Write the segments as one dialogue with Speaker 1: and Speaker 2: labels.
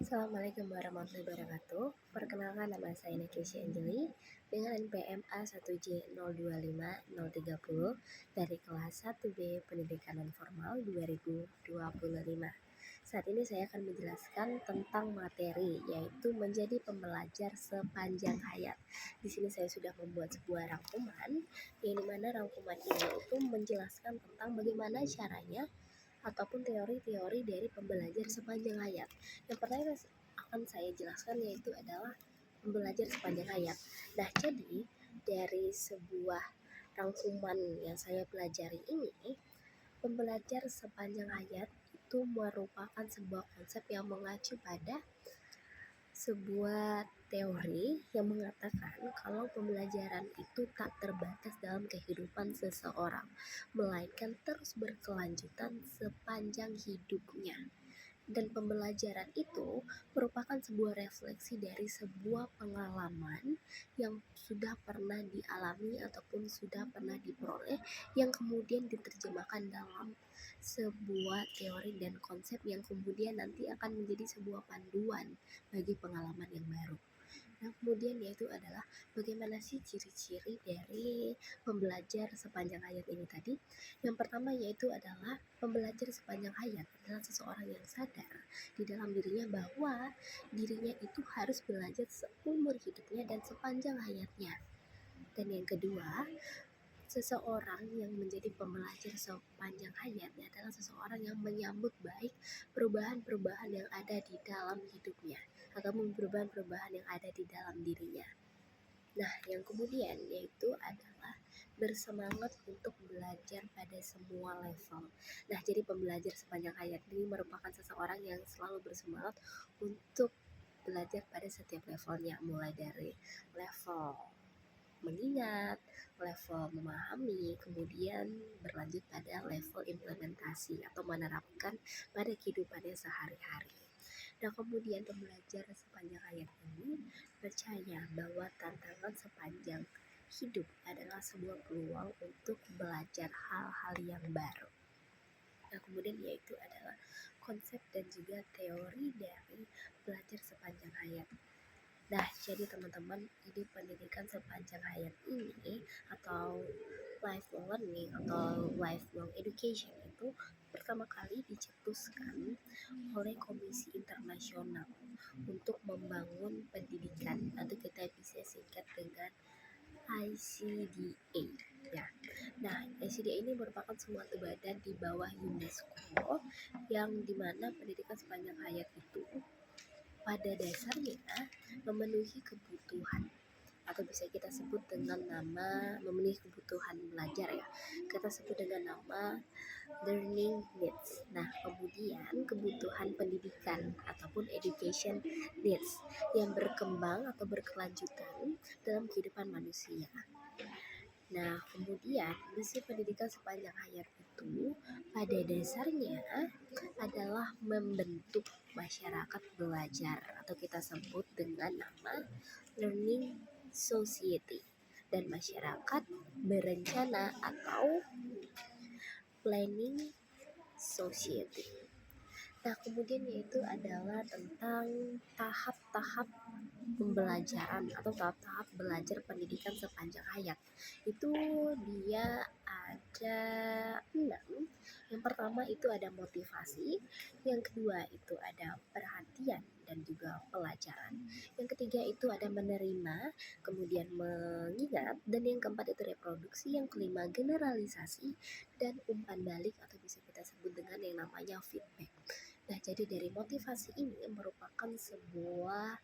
Speaker 1: Assalamualaikum warahmatullahi wabarakatuh. Perkenalkan, nama saya Nekesha Anjeli dengan NPM A1J025030 dari kelas 1B Pendidikan Non-Formal 2025. Saat ini saya akan menjelaskan tentang materi, yaitu menjadi pembelajar sepanjang hayat. Di sini saya sudah membuat sebuah rangkuman, yang dimana rangkuman ini itu menjelaskan tentang bagaimana caranya ataupun teori-teori dari pembelajar sepanjang hayat. Yang pertama akan saya jelaskan yaitu adalah pembelajar sepanjang hayat. Nah, jadi dari sebuah rangkuman yang saya pelajari ini, pembelajar sepanjang hayat itu merupakan sebuah konsep yang mengacu pada sebuah teori yang mengatakan kalau pembelajaran itu tak terbatas dalam kehidupan seseorang, melainkan terus berkelanjutan sepanjang hidupnya. Dan pembelajaran itu merupakan sebuah refleksi dari sebuah pengalaman yang sudah pernah dialami ataupun sudah pernah diperoleh, yang kemudian diterjemahkan dalam sebuah teori dan konsep yang kemudian nanti akan menjadi sebuah panduan bagi pengalaman yang baru. Nah, kemudian yaitu adalah bagaimana sih ciri-ciri dari pembelajar sepanjang hayat ini tadi. Yang pertama yaitu adalah pembelajar sepanjang hayat adalah seseorang yang sadar di dalam dirinya bahwa dirinya itu harus belajar seumur hidupnya dan sepanjang hayatnya. Dan yang kedua, seseorang yang menjadi pembelajar sepanjang hayatnya adalah seseorang yang menyambut baik perubahan-perubahan yang ada di dalam hidupnya ataupun perubahan-perubahan yang ada di dalam dirinya. Nah, yang kemudian yaitu adalah bersemangat untuk belajar pada semua level. Nah, jadi pembelajar sepanjang hayat ini merupakan seseorang yang selalu bersemangat untuk belajar pada setiap levelnya, mulai dari level mengingat, level memahami, kemudian berlanjut pada level implementasi atau menerapkan pada kehidupannya sehari-hari. Nah, kemudian pembelajar sepanjang hayat ini percaya bahwa tantangan sepanjang hidup adalah sebuah peluang untuk belajar hal-hal yang baru. Nah, kemudian yaitu adalah konsep dan juga teori dari belajar sepanjang hayat. Nah, jadi teman-teman, ini pendidikan sepanjang hayat ini atau lifelong learning atau lifelong education itu pertama kali dicetuskan oleh Komisi Internasional untuk membangun pendidikan, atau kita bisa singkat dengan ICDA ya. Nah, ICDA ini merupakan suatu badan di bawah UNESCO yang dimana pendidikan sepanjang hayat itu pada dasarnya memenuhi kebutuhan, atau bisa kita sebut dengan nama memenuhi kebutuhan belajar ya. Kita sebut dengan nama learning needs. Nah, kemudian kebutuhan pendidikan ataupun education needs yang berkembang atau berkelanjutan dalam kehidupan manusia. Nah, kemudian misi pendidikan sepanjang hayat itu pada dasarnya adalah membentuk masyarakat belajar atau kita sebut dengan nama learning society, dan masyarakat berencana atau planning society. Nah, kemudian yaitu adalah tentang tahap-tahap pembelajaran atau tahap-tahap belajar pendidikan sepanjang hayat. Itu dia ada 6. Yang pertama itu ada motivasi, yang kedua itu ada perhatian dan juga pelajaran, yang ketiga itu ada menerima, kemudian mengingat, dan yang keempat itu reproduksi, yang kelima generalisasi, dan umpan balik atau bisa kita sebut dengan yang namanya feedback. Nah, jadi dari motivasi ini merupakan sebuah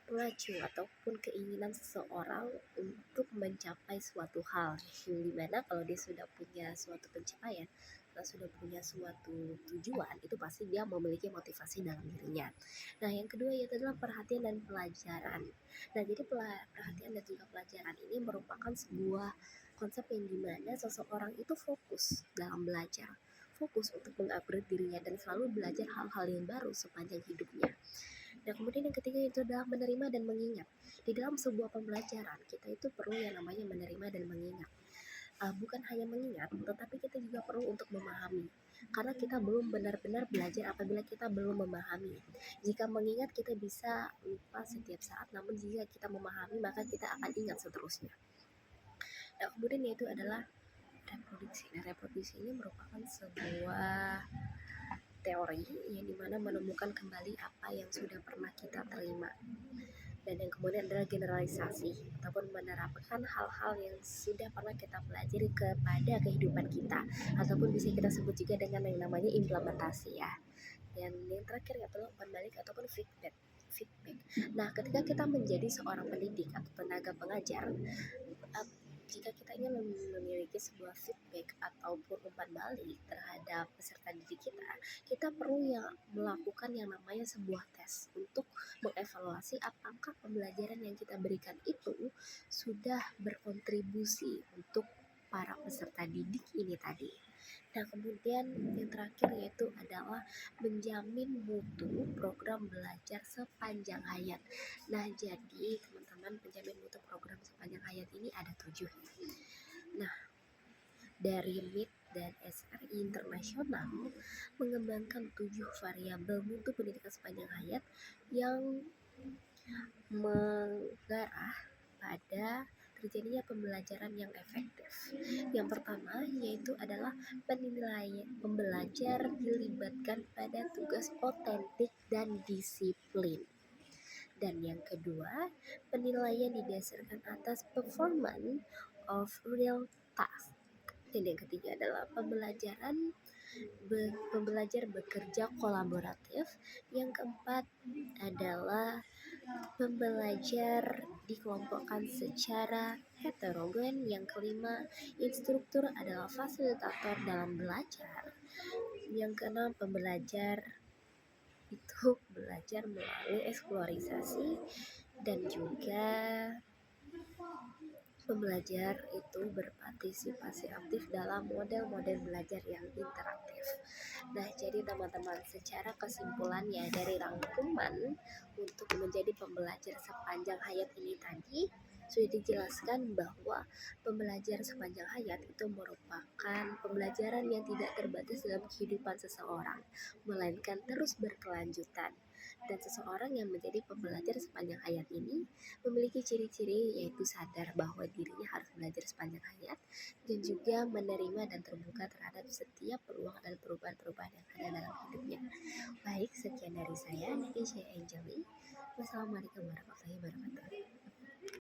Speaker 1: pelacu ataupun keinginan seseorang untuk mencapai suatu hal, yang dimana kalau dia sudah punya suatu pencapaian, kalau sudah punya suatu tujuan, itu pasti dia memiliki motivasi dalam dirinya. Nah, yang kedua yaitu adalah perhatian dan pelajaran. Nah, jadi perhatian dan juga pelajaran ini merupakan sebuah konsep yang dimana seseorang itu fokus dalam belajar, fokus untuk mengupgrade dirinya dan selalu belajar hal-hal yang baru sepanjang hidupnya. Nah, kemudian yang ketiga itu adalah menerima dan mengingat. Di dalam sebuah pembelajaran, kita itu perlu yang namanya menerima dan mengingat. Bukan hanya mengingat, tetapi kita juga perlu untuk memahami. karena kita belum benar-benar belajar apabila kita belum memahami. Jika mengingat kita bisa lupa setiap saat, namun jika kita memahami maka kita akan ingat seterusnya. Nah, kemudian yaitu adalah reproduksi. Nah, reproduksi ini merupakan sebuah teori yang dimana menemukan kembali apa yang sudah pernah kita terima, dan yang kemudian adalah generalisasi ataupun menerapkan hal-hal yang sudah pernah kita pelajari kepada kehidupan kita, ataupun bisa kita sebut juga dengan yang namanya implementasi ya. Dan yang terakhir adalah umpan balik ataupun feedback. Nah, ketika kita menjadi seorang pendidik atau tenaga pengajar, jika kita ingin memiliki sebuah feedback ataupun umpan balik terhadap peserta didik kita, kita perlu melakukan yang namanya sebuah tes untuk mengevaluasi apakah pembelajaran yang kita berikan itu sudah berkontribusi untuk para peserta didik ini tadi. Nah, kemudian yang terakhir yaitu adalah menjamin mutu program belajar sepanjang hayat. Nah, jadi teman-teman, penjamin mutu program sepanjang hayat ini ada 7. Nah, dari MIT dan SRI Internasional mengembangkan 7 variabel mutu pendidikan sepanjang hayat yang mengarah pada terjadinya pembelajaran yang efektif. Yang pertama yaitu adalah penilaian pembelajar dilibatkan pada tugas otentik dan disiplin. Dan yang kedua, penilaian didasarkan atas performance of real task. Dan yang ketiga adalah pembelajar bekerja kolaboratif. Yang keempat adalah pembelajar dikelompokkan secara heterogen. Yang kelima, instruktur adalah fasilitator dalam belajar. Yang keenam, pembelajar itu belajar melalui eksplorisasi, dan juga pembelajar itu berpartisipasi aktif dalam model-model belajar yang interaktif. Nah, jadi teman-teman, secara kesimpulannya dari rangkuman untuk menjadi pembelajar sepanjang hayat ini tadi, sudah dijelaskan bahwa pembelajar sepanjang hayat itu merupakan pembelajaran yang tidak terbatas dalam kehidupan seseorang, melainkan terus berkelanjutan. Dan seseorang yang menjadi pembelajar sepanjang hayat ini memiliki ciri-ciri yaitu sadar bahwa dirinya harus belajar sepanjang hayat, dan juga menerima dan terbuka terhadap setiap peluang dan perubahan-perubahan yang ada dalam hidupnya. Baik, sekian dari saya, Natasha Angeli. Wassalamualaikum warahmatullahi wabarakatuh.